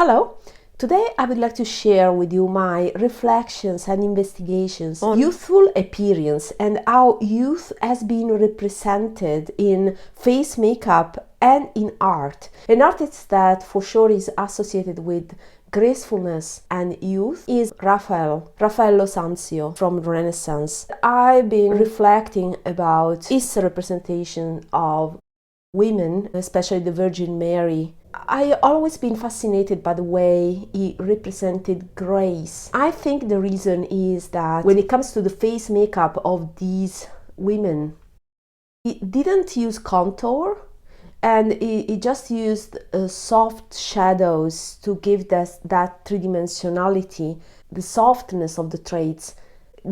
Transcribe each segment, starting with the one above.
Hello! Today I would like to share with you my reflections and investigations on youthful appearance and how youth has been represented in face makeup and in art. An artist that for sure is associated with gracefulness and youth is Raffaello Sanzio from Renaissance. I've been reflecting about his representation of women, especially the Virgin Mary. I always been fascinated by the way he represented grace. I think the reason is that when it comes to the face makeup of these women, he didn't use contour and he just used soft shadows to give that three-dimensionality. The softness of the traits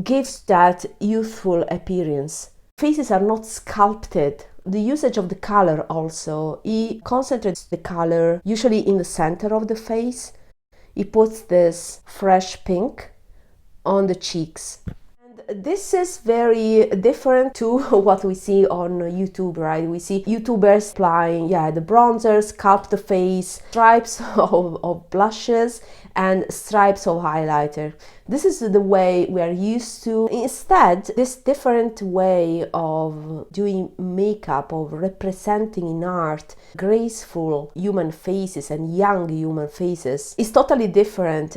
gives that youthful appearance. Faces are not sculpted. The usage of the color also, he concentrates the color usually in the center of the face. He puts this fresh pink on the cheeks. And this is very different to what we see on YouTube, right? We see YouTubers applying, the bronzer, sculpt the face, stripes of blushes and stripes of highlighter. This is the way we are used to. Instead, this different way of doing makeup, of representing in art graceful human faces and young human faces is totally different.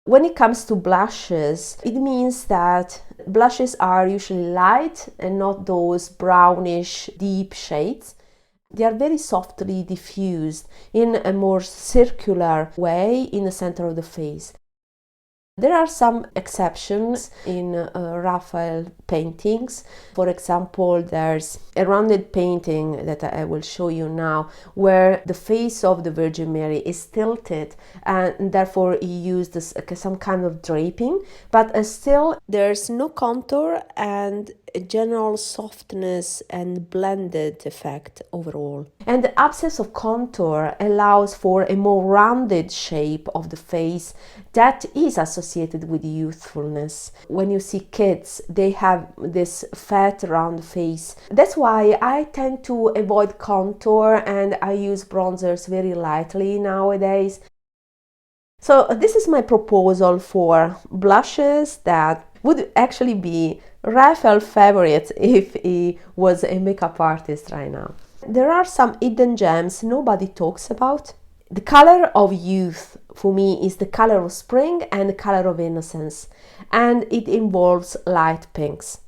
When it comes to blushes, it means that blushes are usually light and not those brownish deep shades. They are very softly diffused in a more circular way in the center of the face. There are some exceptions in Raphael paintings. For example, there's a rounded painting that I will show you now where the face of the Virgin Mary is tilted and therefore he used some kind of draping, but still there's no contour and a general softness and blended effect overall. And the absence of contour allows for a more rounded shape of the face that is associated with youthfulness. When you see kids, they have this fat round face. That's why I tend to avoid contour and I use bronzers very lightly nowadays. So this is my proposal for blushes that would actually be Raphael's favorite if he was a makeup artist right now. There are some hidden gems nobody talks about. The color of youth for me is the color of spring and the color of innocence, and it involves light pinks.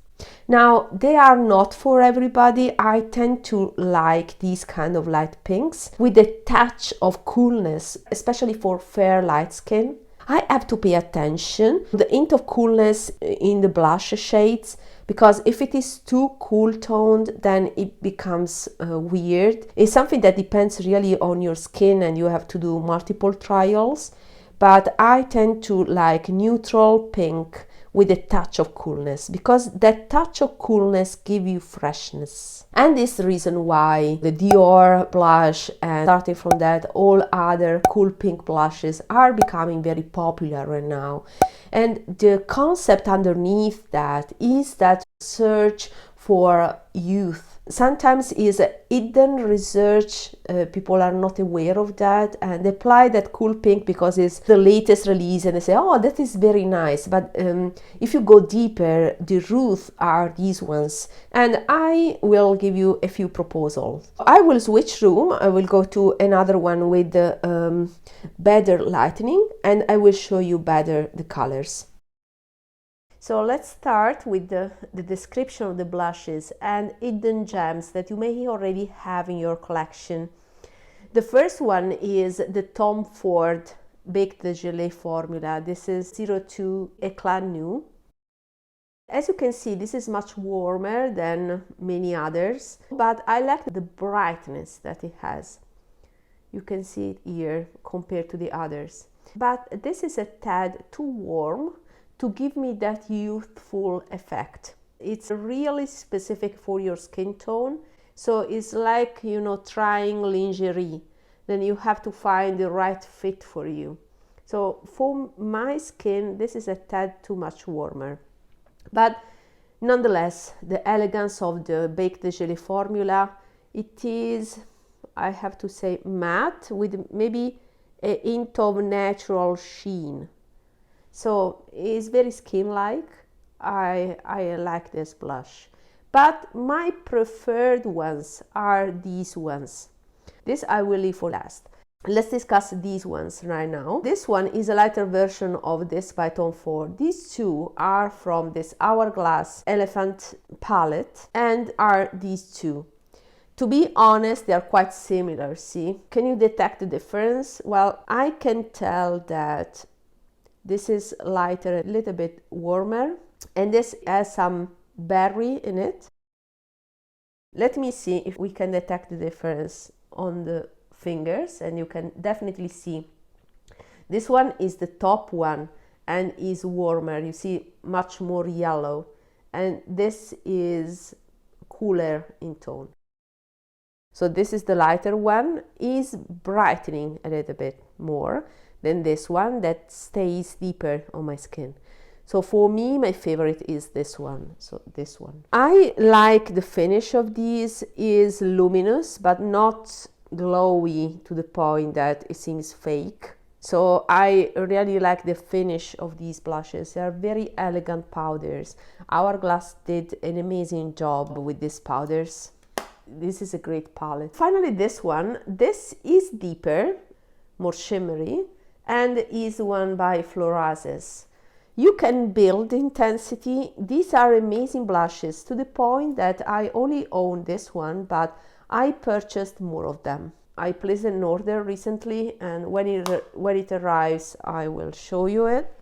Now, they are not for everybody. I tend to like these kind of light pinks with a touch of coolness, especially for fair light skin. I have to pay attention to the hint of coolness in the blush shades, because if it is too cool toned, then it becomes weird. It's something that depends really on your skin and you have to do multiple trials. But I tend to like neutral pink with a touch of coolness, because that touch of coolness gives you freshness. And this is the reason why the Dior blush, and starting from that, all other cool pink blushes are becoming very popular right now. And the concept underneath that is that search for youth. Sometimes is a hidden research, people are not aware of that and they apply that cool pink because it's the latest release and they say, oh, that is very nice. But if you go deeper, the roots are these ones. And I will give you a few proposals. I will switch room, I will go to another one with the better lighting and I will show you better the colors. So let's start with the description of the blushes and hidden gems that you may already have in your collection. The first one is the Tom Ford Baked de Gelée formula. This is 02 Eclat Nude. As you can see, this is much warmer than many others, but I like the brightness that it has. You can see it here compared to the others. But this is a tad too warm to give me that youthful effect. It's really specific for your skin tone, so it's like, you know, trying lingerie. Then you have to find the right fit for you. So for my skin, this is a tad too much warmer. But nonetheless, the elegance of the Baked de Gelée formula, it is, I have to say, matte with maybe a hint of natural sheen. So it's very skin-like. I like this blush. But my preferred ones are these ones. This I will leave for last. Let's discuss these ones right now. This one is a lighter version of this by Tom Ford. These two are from this Hourglass Elephant palette and are these two. To be honest, they are quite similar, see? Can you detect the difference? Well, I can tell that this is lighter, a little bit warmer, and this has some berry in it. Let me see if we can detect the difference on the fingers, and you can definitely see this one is the top one and is warmer. You see much more yellow, and this is cooler in tone. So this is the lighter one, is brightening a little bit more than this one that stays deeper on my skin. So for me, my favorite is this one. So this one. I like the finish of these is luminous, but not glowy to the point that it seems fake. So I really like the finish of these blushes. They are very elegant powders. Hourglass did an amazing job with these powders. This is a great palette. Finally, this one. This is deeper, more shimmery, and is one by FLORASIS. You can build intensity. These are amazing blushes to the point that I only own this one, but I purchased more of them. I placed an order recently, and when it arrives, I will show you it.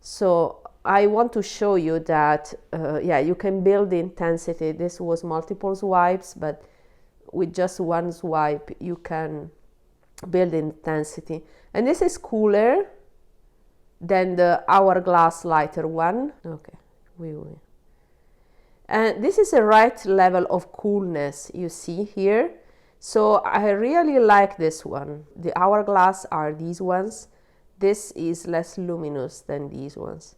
So I want to show you that, yeah, you can build the intensity. This was multiple swipes, but with just one swipe, you can build intensity. And this is cooler than the Hourglass lighter one. Okay, and this is the right level of coolness you see here. So I really like this one. The Hourglass are these ones. This is less luminous than these ones.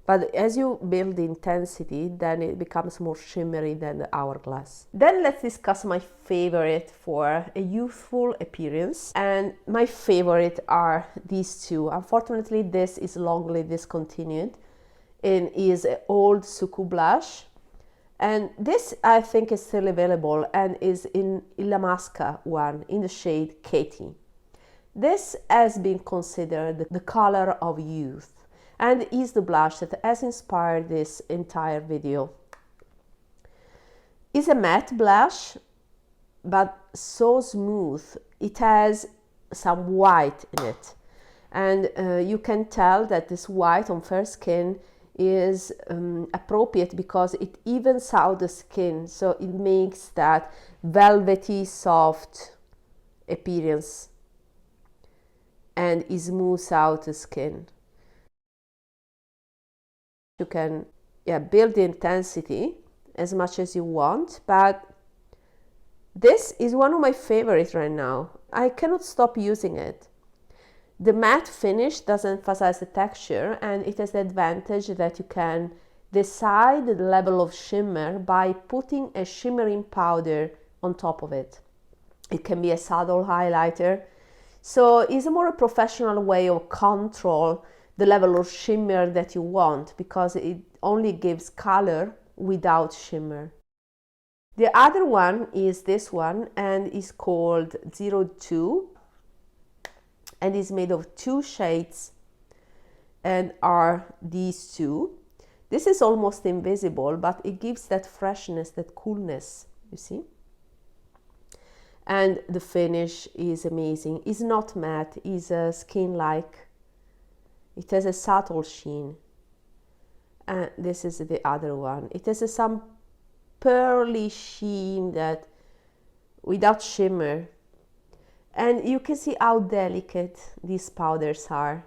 But as you build the intensity, then it becomes more shimmery than the Hourglass. Then let's discuss my favorite for a youthful appearance. And my favorite are these two. Unfortunately, this is longly discontinued and is an old SUQQU blush. And this I think is still available and is in ILLAMASQUA one in the shade Katie. This has been considered the color of youth and is the blush that has inspired this entire video. It's a matte blush, but so smooth. It has some white in it. And you can tell that this white on fair skin is appropriate because it evens out the skin, so it makes that velvety soft appearance and it smooths out the skin. You can build the intensity as much as you want, but this is one of my favorites right now. I cannot stop using it. The matte finish does emphasize the texture, and it has the advantage that you can decide the level of shimmer by putting a shimmering powder on top of it. It can be a subtle highlighter, so it's a more professional way of control the level of shimmer that you want, because it only gives color without shimmer. The other one is this one, and is called 02. And is made of two shades and are these two. This is almost invisible, but it gives that freshness, that coolness, you see? And the finish is amazing. It's not matte, it's skin-like. It has a subtle sheen. And this is the other one. It has some pearly sheen that without shimmer. And you can see how delicate these powders are.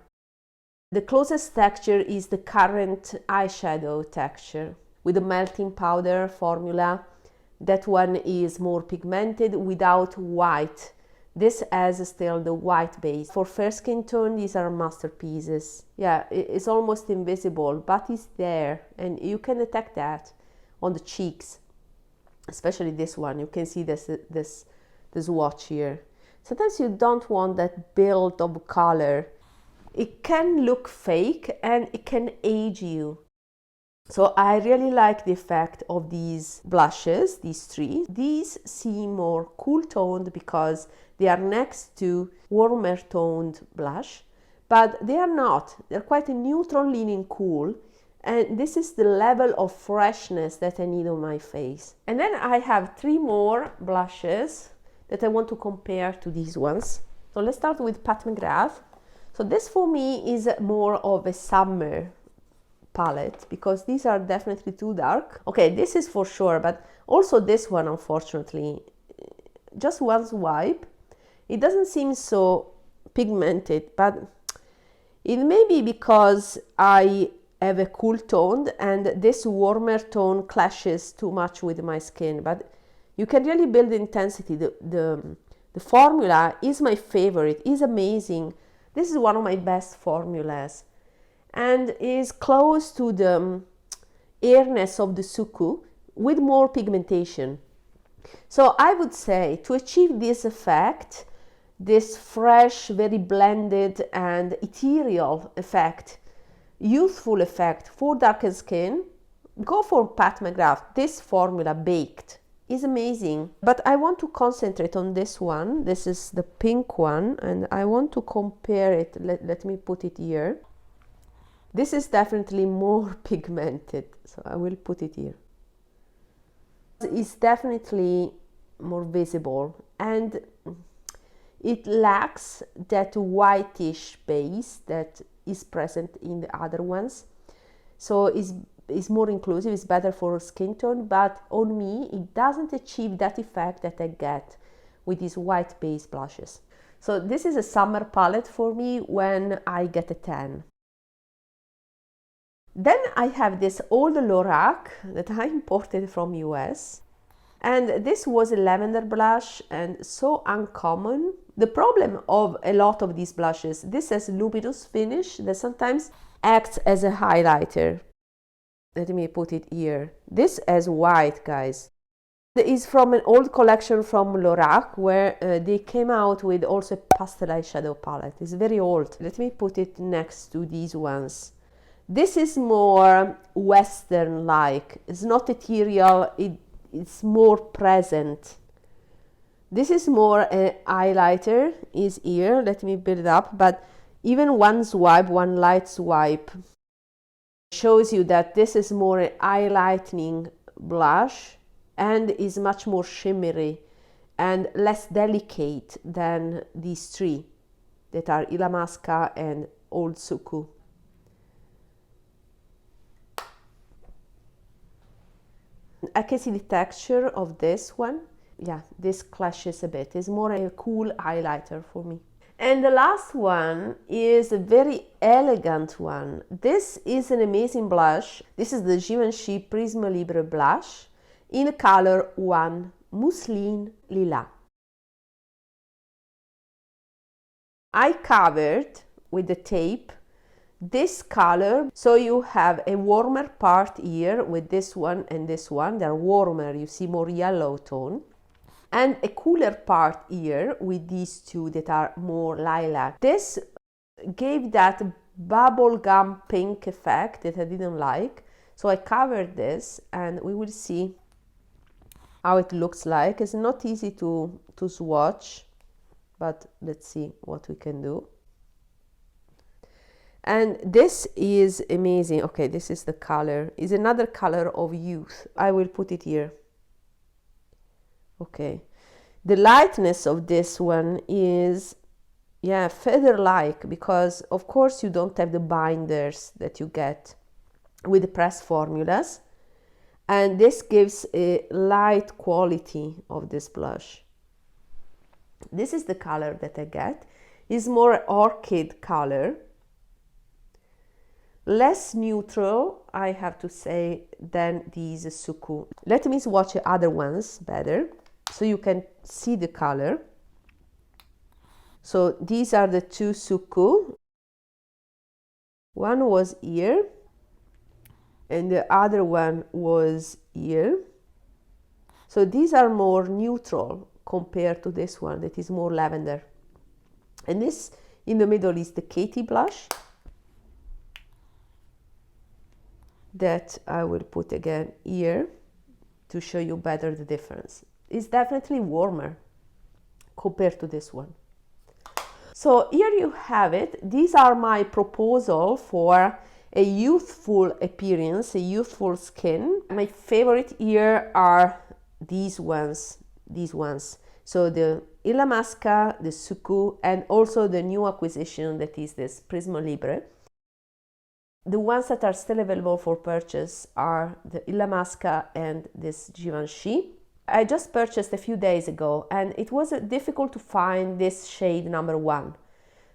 The closest texture is the current eyeshadow texture with the melting powder formula. That one is more pigmented without white. This has still the white base. For fair skin tone, these are masterpieces. Yeah, it's almost invisible, but it's there, and you can detect that on the cheeks, especially this one. You can see this swatch here. Sometimes you don't want that build of color. It can look fake and it can age you. So I really like the effect of these blushes, these three. These seem more cool toned because they are next to warmer toned blush, but they are not. They're quite a neutral leaning cool, and this is the level of freshness that I need on my face. And then I have three more blushes that I want to compare to these ones. So let's start with Pat McGrath. So this for me is more of a summer palette because these are definitely too dark. Okay, this is for sure, but also this one, unfortunately, just one swipe, it doesn't seem so pigmented, but it may be because I have a cool tone and this warmer tone clashes too much with my skin, but you can really build intensity. The formula is my favorite, is amazing. This is one of my best formulas and is close to the airness of the SUQQU with more pigmentation. So I would say to achieve this effect, this fresh, very blended and ethereal effect, youthful effect for darker skin, go for Pat McGrath. This formula baked is amazing, but I want to concentrate on this one. This is the pink one and I want to compare it. Let me put it here. This is definitely more pigmented, so I will put it here. It's definitely more visible and it lacks that whitish base that is present in the other ones. So it's more inclusive, it's better for skin tone, but on me it doesn't achieve that effect that I get with these white base blushes. So this is a summer palette for me when I get a tan. Then I have this old LORAC that I imported from US, and this was a lavender blush and so uncommon. The problem of a lot of these blushes, this has luminous finish that sometimes acts as a highlighter. Let me put it here. This has white, guys. It is from an old collection from LORAC where they came out with also a pastel eyeshadow palette. It's very old. Let me put it next to these ones. This is more Western-like. It's not ethereal, it's more present. This is more a highlighter, is here. Let me build it up, but even one swipe, one light swipe, shows you that this is more a highlighting blush and is much more shimmery and less delicate than these three that are ILLAMASQUA and Old SUQQU. I can see the texture of this one. Yeah, this clashes a bit. It's more a cool highlighter for me. And the last one is a very elegant one. This is an amazing blush. This is the Givenchy Prisme Libre blush in color 1, Mousseline Lilas. I covered with the tape this color, so you have a warmer part here with this one and this one. They're warmer, you see more yellow tone, and a cooler part here with these two that are more lilac. This gave that bubblegum pink effect that I didn't like, so I covered this and we will see how it looks like. It's not easy to swatch, but let's see what we can do. And this is amazing. Okay, this is the color. Is another color of youth. I will put it here. Okay. The lightness of this one is, yeah, feather-like, because of course you don't have the binders that you get with the pressed formulas. And this gives a light quality of this blush. This is the color that I get. It's more orchid color. Less neutral, I have to say, than these SUQQU. Let me swatch the other ones better so you can see the color. So these are the two SUQQU. One was here and the other one was here. So these are more neutral compared to this one that is more lavender. And this in the middle is the Katy blush that I will put again here to show you better the difference. It's definitely warmer compared to this one. So here you have it. These are my proposal for a youthful appearance, a youthful skin. My favorite here are these ones. So the ILLAMASQUA, the SUQQU, and also the new acquisition that is this Prisme Libre. The ones that are still available for purchase are the ILLAMASQUA and this GIVENCHY. I just purchased a few days ago and it was difficult to find this shade number 1.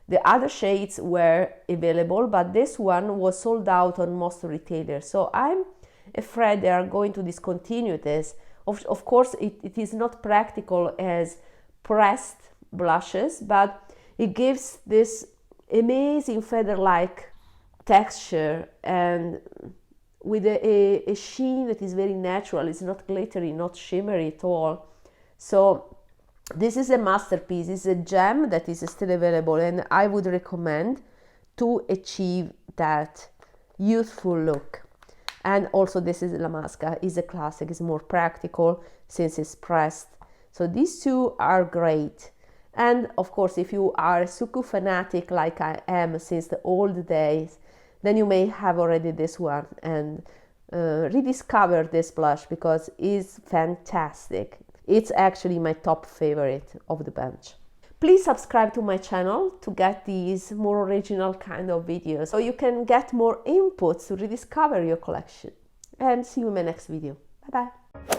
The other shades were available, but this one was sold out on most retailers. So I'm afraid they are going to discontinue this. Of course, it is not practical as pressed blushes, but it gives this amazing feather-like texture and with a sheen that is very natural. It's not glittery, not shimmery at all. So this is a masterpiece. It's a gem that is still available, and I would recommend to achieve that youthful look. And also this is ILLAMASQUA, is a classic, is more practical since it's pressed. So these two are great. And of course, if you are a SUQQU fanatic like I am since the old days, then you may have already this one and rediscover this blush because it's fantastic. It's actually my top favorite of the bunch. Please subscribe to my channel to get these more original kind of videos so you can get more inputs to rediscover your collection. And see you in my next video. Bye bye.